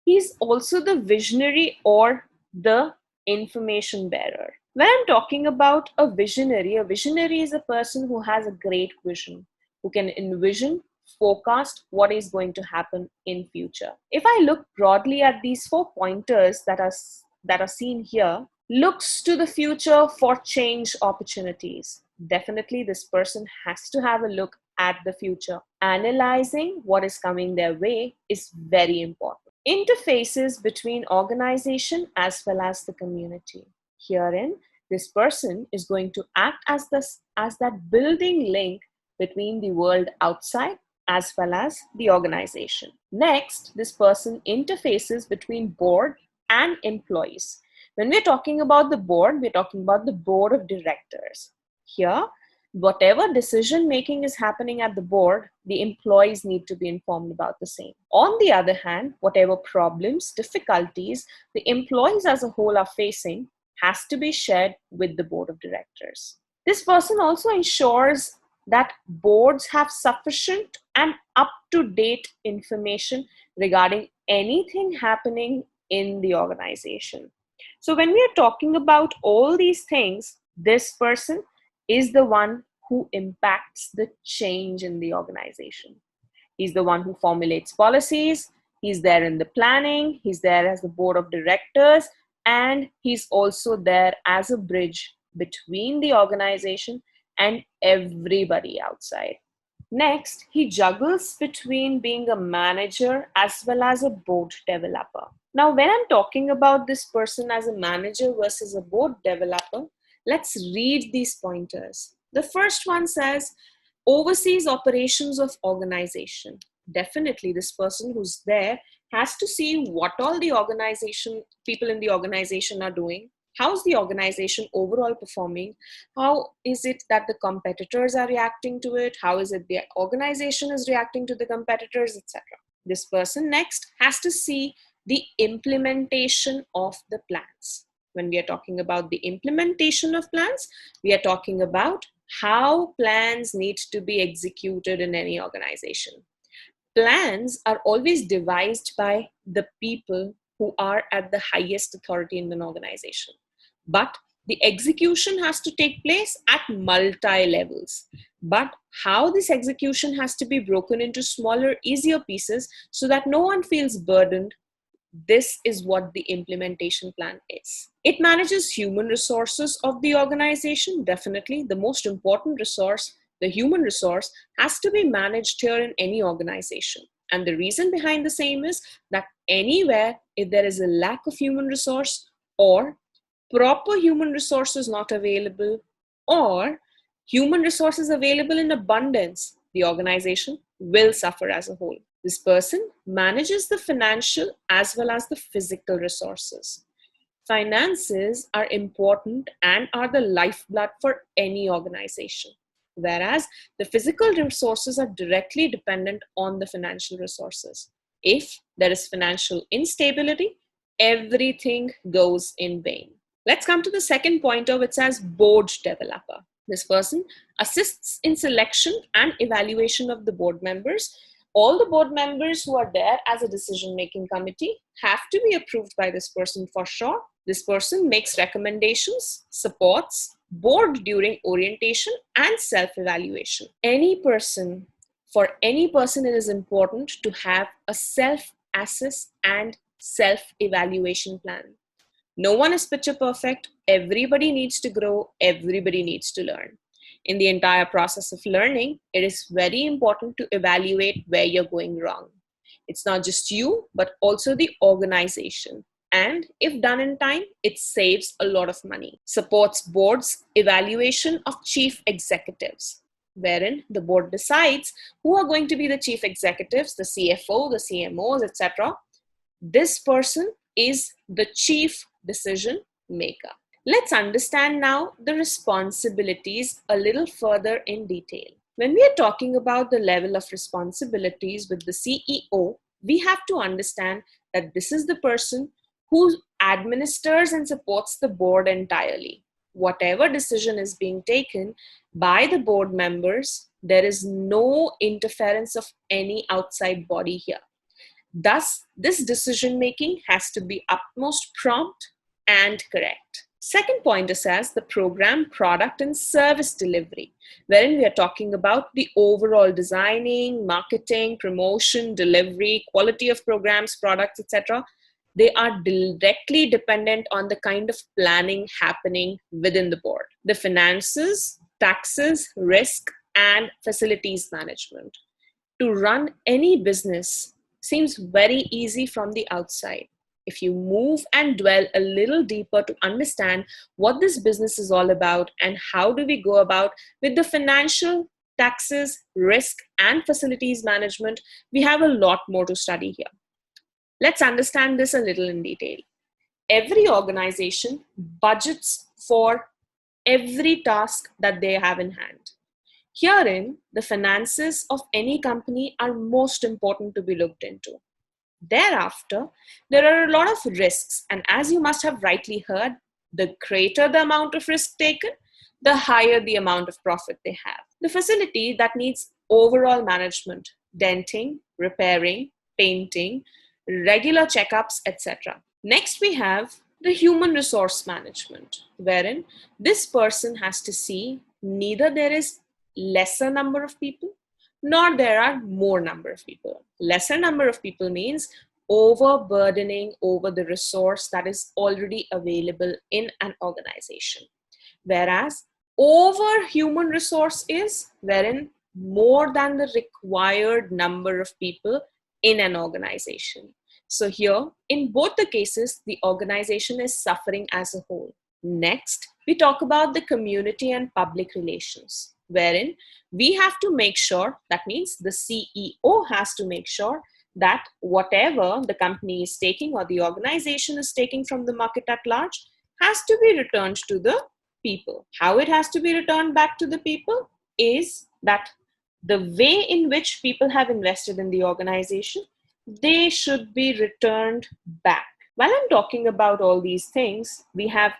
He's also the visionary or the information bearer. When I'm talking about a visionary is a person who has a great vision, who can envision, forecast what is going to happen in future. If I look broadly at these 4 pointers that are seen here, looks to the future for change opportunities. Definitely, this person has to have a look at the future. Analyzing what is coming their way is very important. Interfaces between organization as well as the community. Herein, this person is going to act as that building link between the world outside as well as the organization. Next, this person interfaces between board and employees. When we're talking about the board, we're talking about the board of directors. Here, whatever decision making is happening at the board, the employees need to be informed about the same. On the other hand, whatever problems, difficulties the employees as a whole are facing has to be shared with the board of directors. This person also ensures that boards have sufficient and up-to-date information regarding anything happening in the organization. So when we are talking about all these things, this person is the one who impacts the change in the organization. He's the one who formulates policies, he's there in the planning, he's there as the board of directors, and he's also there as a bridge between the organization and everybody outside. Next, he juggles between being a manager as well as a board developer. Now, when I'm talking about this person as a manager versus a board developer, let's read these pointers. The first one says, oversees operations of organization. Definitely, this person who's there has to see what all the organization, people in the organization are doing. How's the organization overall performing? How is it that the competitors are reacting to it? How is it the organization is reacting to the competitors, etc. This person next has to see the implementation of the plans. When we are talking about the implementation of plans, we are talking about how plans need to be executed in any organization. Plans are always devised by the people who are at the highest authority in an organization. But the execution has to take place at multi-levels. But how this execution has to be broken into smaller, easier pieces so that no one feels burdened, this is what the implementation plan is. It manages human resources of the organization. Definitely, the most important resource, the human resource, has to be managed here in any organization. And the reason behind the same is that anywhere, if there is a lack of human resource or proper human resources not available or human resources available in abundance, the organization will suffer as a whole. This person manages the financial as well as the physical resources. Finances are important and are the lifeblood for any organization, whereas the physical resources are directly dependent on the financial resources. If there is financial instability, everything goes in vain. Let's come to the second pointer, which says board developer. This person assists in selection and evaluation of the board members. All the board members who are there as a decision-making committee have to be approved by this person for sure. This person makes recommendations, supports board during orientation and self-evaluation. For any person, it is important to have a self-assess and self-evaluation plan. No one is picture perfect. Everybody needs to grow. Everybody needs to learn. In the entire process of learning, it is very important to evaluate where you're going wrong. It's not just you, but also the organization. And if done in time, it saves a lot of money. Supports board's evaluation of chief executives, wherein the board decides who are going to be the chief executives, the CFO, the CMOs, etc. This person is the chief decision maker. Let's understand now the responsibilities a little further in detail. When we are talking about the level of responsibilities with the CEO, we have to understand that this is the person who administers and supports the board entirely. Whatever decision is being taken by the board members, there is no interference of any outside body here. Thus, this decision making has to be utmost prompt and correct. Second point is as the program, product, and service delivery, wherein we are talking about the overall designing, marketing, promotion, delivery, quality of programs, products, etc. They are directly dependent on the kind of planning happening within the board. The finances, taxes, risk, and facilities management. To run any business seems very easy from the outside. If you move and dwell a little deeper to understand what this business is all about and how do we go about with the financial, taxes, risk, and facilities management, we have a lot more to study here. Let's understand this a little in detail. Every organization budgets for every task that they have in hand. Herein, the finances of any company are most important to be looked into. Thereafter, there are a lot of risks, and as you must have rightly heard, the greater the amount of risk taken, the higher the amount of profit they have. The facility that needs overall management, denting, repairing, painting, regular checkups, etc. Next, we have the human resource management, wherein this person has to see neither there is lesser number of people nor there are more number of people. Lesser number of people means overburdening over the resource that is already available in an organization. Whereas over human resource is wherein more than the required number of people in an organization. So here, in both the cases, the organization is suffering as a whole. Next, we talk about the community and public relations, wherein we have to make sure, that means the CEO has to make sure that whatever the company is taking or the organization is taking from the market at large has to be returned to the people. How it has to be returned back to the people is that the way in which people have invested in the organization, they should be returned back. While I'm talking about all these things, we have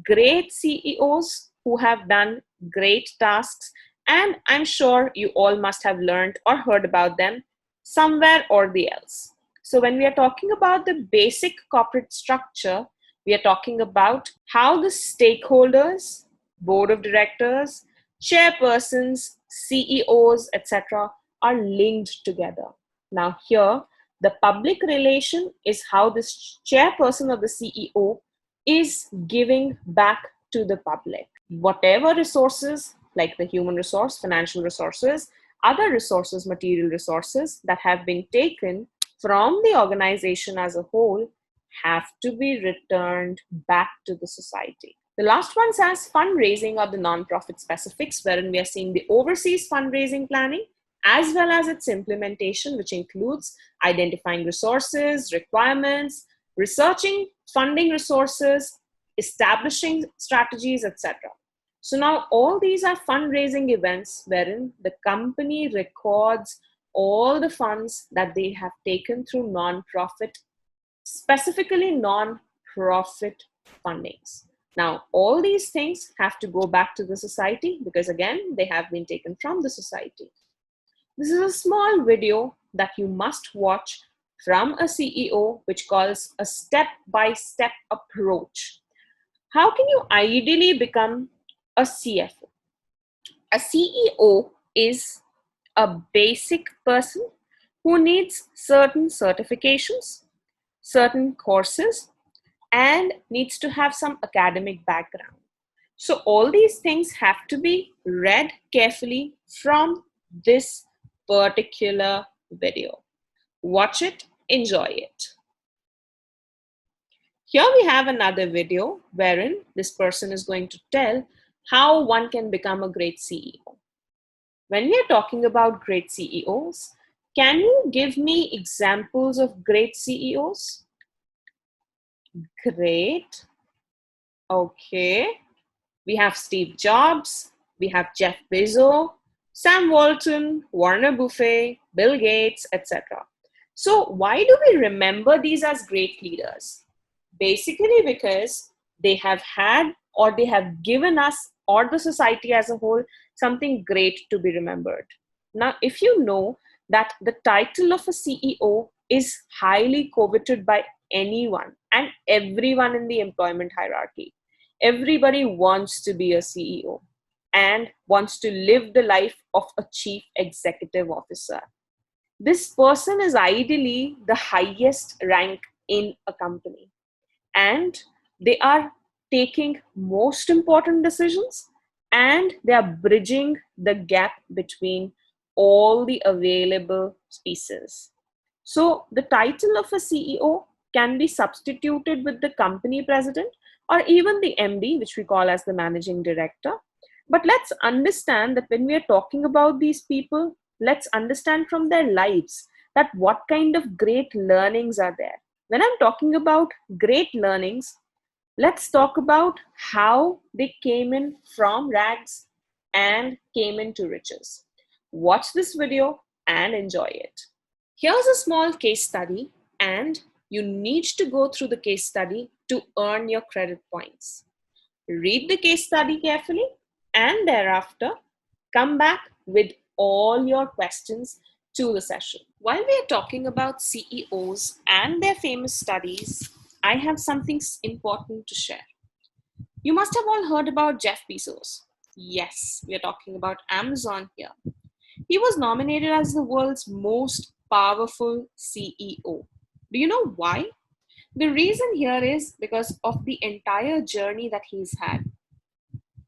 great CEOs who have done great tasks, and I'm sure you all must have learned or heard about them somewhere or the else. So when we are talking about the basic corporate structure, we are talking about how the stakeholders, board of directors, chairpersons, CEOs, etc. are linked together. Now here, the public relation is how this chairperson or the CEO is giving back to the public. Whatever resources, like the human resource, financial resources, other resources, material resources that have been taken from the organization as a whole have to be returned back to the society. The last one says fundraising or the non-profit specifics, wherein we are seeing the overseas fundraising planning as well as its implementation, which includes identifying resources, requirements, researching funding resources, establishing strategies, etc. So now all these are fundraising events wherein the company records all the funds that they have taken through non-profit, specifically non-profit fundings. Now, all these things have to go back to the society because again, they have been taken from the society. This is a small video that you must watch from a CEO, which calls a step-by-step approach. How can you ideally become a CFO? A CEO is a basic person who needs certain certifications, certain courses, and needs to have some academic background. So all these things have to be read carefully from this particular video. Watch it, enjoy it. Here we have another video wherein this person is going to tell how one can become a great CEO. When we are talking about great CEOs, can you give me examples of great CEOs? Great. Okay. We have Steve Jobs, we have Jeff Bezos, Sam Walton, Warren Buffett, Bill Gates, etc. So why do we remember these as great leaders? Basically because they have had or they have given us or the society as a whole something great to be remembered. Now, if you know that the title of a CEO is highly coveted by anyone and everyone in the employment hierarchy. Everybody wants to be a CEO and wants to live the life of a chief executive officer. This person is ideally the highest rank in a company, and they are taking most important decisions, and they are bridging the gap between all the available pieces. So the title of a CEO can be substituted with the company president or even the MD, which we call as the managing director. But let's understand that when we are talking about these people, let's understand from their lives that what kind of great learnings are there. When I'm talking about great learnings, let's talk about how they came in from rags and came into riches. Watch this video and enjoy it. Here's a small case study, and you need to go through the case study to earn your credit points. Read the case study carefully and thereafter come back with all your questions to the session. While we are talking about CEOs and their famous studies, I have something important to share. You must have all heard about Jeff Bezos. Yes, we are talking about Amazon here. He was nominated as the world's most powerful CEO. Do you know why? The reason here is because of the entire journey that he's had.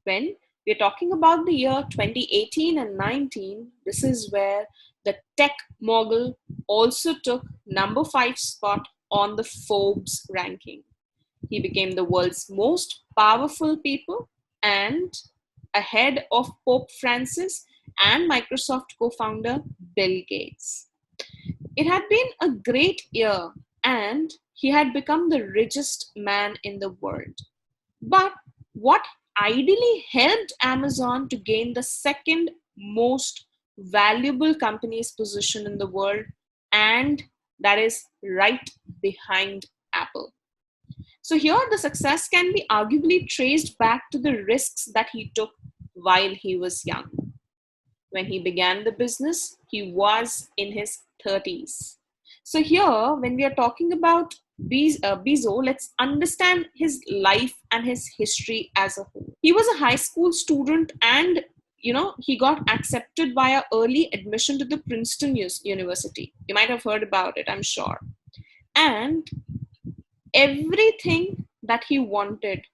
When we're talking about the year 2018 and 19, this is where the tech mogul also took number 5 spot on the Forbes ranking. He became the world's most powerful people and ahead of Pope Francis and Microsoft co-founder Bill Gates. It had been a great year and he had become the richest man in the world. But what ideally helped Amazon to gain the second most valuable company's position in the world, and that is right behind Apple. So here the success can be arguably traced back to the risks that he took while he was young. When he began the business, he was in his 30s. So here, when we are talking about Bezos, let's understand his life and his history as a whole. He was a high school student and he got accepted via early admission to the Princeton University. You might have heard about it, I'm sure. And everything that he wanted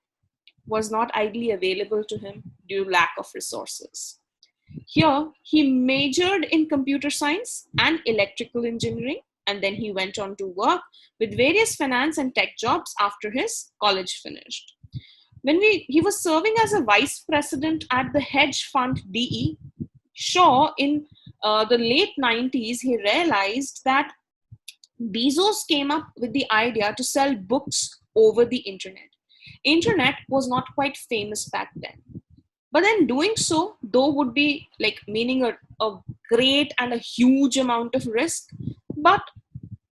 was not ideally available to him due to lack of resources. Here, he majored in computer science and electrical engineering, and then he went on to work with various finance and tech jobs after his college finished. When he was serving as a vice president at the hedge fund DE Shaw in the late 90s, he realized that Bezos came up with the idea to sell books over the internet. Internet was not quite famous back then. But then doing so, though, would be like meaning a great and a huge amount of risk. But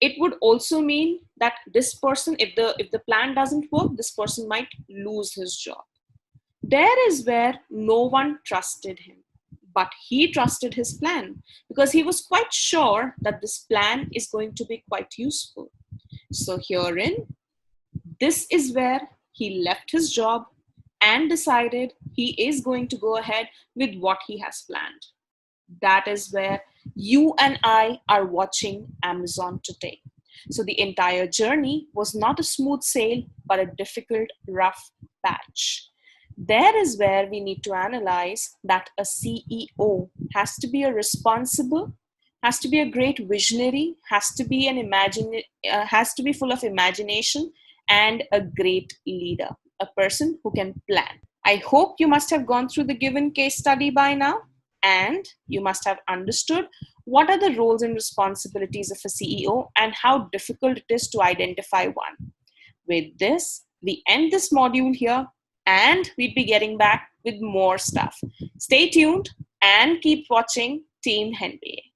it would also mean that this person, if the plan doesn't work, this person might lose his job. There is where no one trusted him. But he trusted his plan because he was quite sure that this plan is going to be quite useful. So herein, this is where he left his job and decided he is going to go ahead with what he has planned. That is where you and I are watching Amazon today. So the entire journey was not a smooth sail, but a difficult, rough patch. There is where we need to analyze that a CEO has to be a responsible, has to be a great visionary, has to be full of imagination, and a great leader, a person who can plan. I hope you must have gone through the given case study by now, and you must have understood what are the roles and responsibilities of a CEO and how difficult it is to identify one. With this, we end this module here, and we'd be getting back with more stuff. Stay tuned and keep watching Team Henry.